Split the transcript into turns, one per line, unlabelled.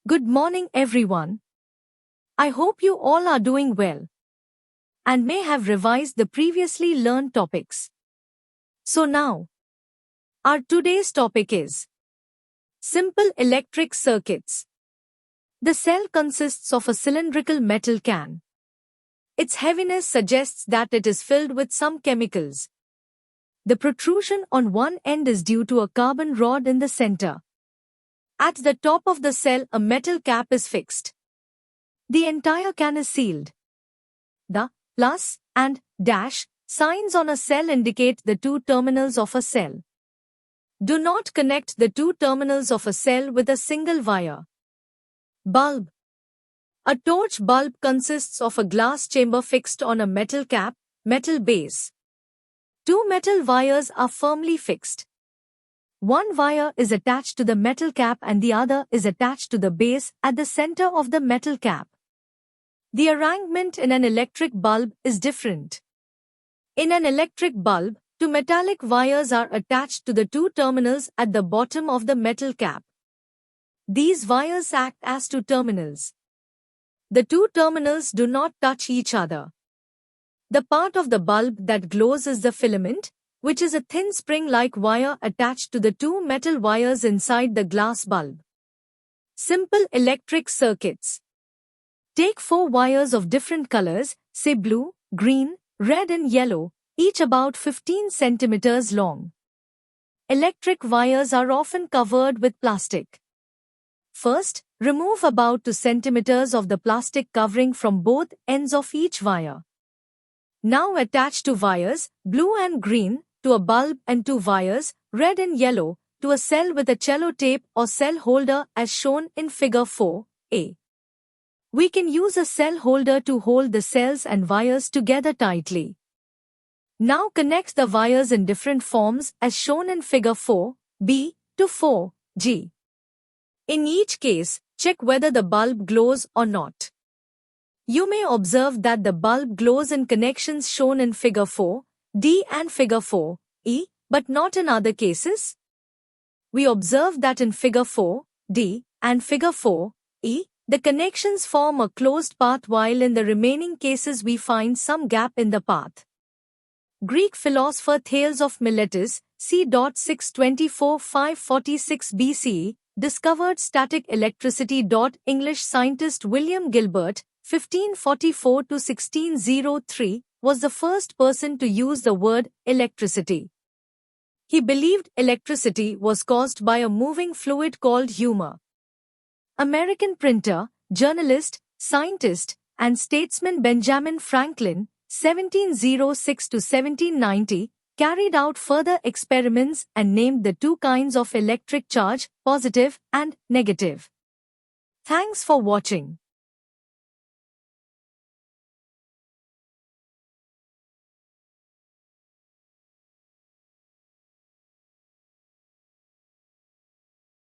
Good morning, everyone. I hope you all are doing well and may have revised the previously learned topics. So now, our today's topic is simple electric circuits. The cell consists of a cylindrical metal can. Its heaviness suggests that it is filled with some chemicals. The protrusion on one end is due to a carbon rod in the center. At the top of the cell, a metal cap is fixed. The entire can is sealed. The plus and dash signs on a cell indicate the two terminals of a cell. Do not connect the two terminals of a cell with a single wire. Bulb. A torch bulb consists of a glass chamber fixed on a metal cap, metal base. Two metal wires are firmly fixed. One wire is attached to the metal cap and the other is attached to the base at the center of the metal cap. The arrangement in an electric bulb is different. In an electric bulb, two metallic wires are attached to the two terminals at the bottom of the metal cap. These wires act as two terminals. The two terminals do not touch each other. The part of the bulb that glows is the filament, which is a thin spring-like wire attached to the two metal wires inside the glass bulb. Simple electric circuits. Take 4 wires of different colors, say blue, green, red and yellow, each about 15 centimeters long. Electric wires are often covered with plastic. First, remove about 2 centimeters of the plastic covering from both ends of each wire. Now attach 2 wires, blue and green, to a bulb and 2 wires, red and yellow, to a cell with a cello tape or cell holder as shown in figure 4a. We can use a cell holder to hold the cells and wires together tightly. Now connect the wires in different forms as shown in figure 4b to 4g. In each case, check whether the bulb glows or not. You may observe that the bulb glows in connections shown in figure 4d and figure 4e, but not in other cases. We observe that in figure 4d and figure 4e, the connections form a closed path while in the remaining cases we find some gap in the path. Greek philosopher Thales of Miletus, c. 624-546 BCE, discovered static electricity. English scientist William Gilbert, 1544-1603, was the first person to use the word electricity. He believed electricity was caused by a moving fluid called humor. American printer, journalist, scientist, and statesman Benjamin Franklin, 1706-1790, carried out further experiments and named the two kinds of electric charge, positive and negative. Thanks for watching.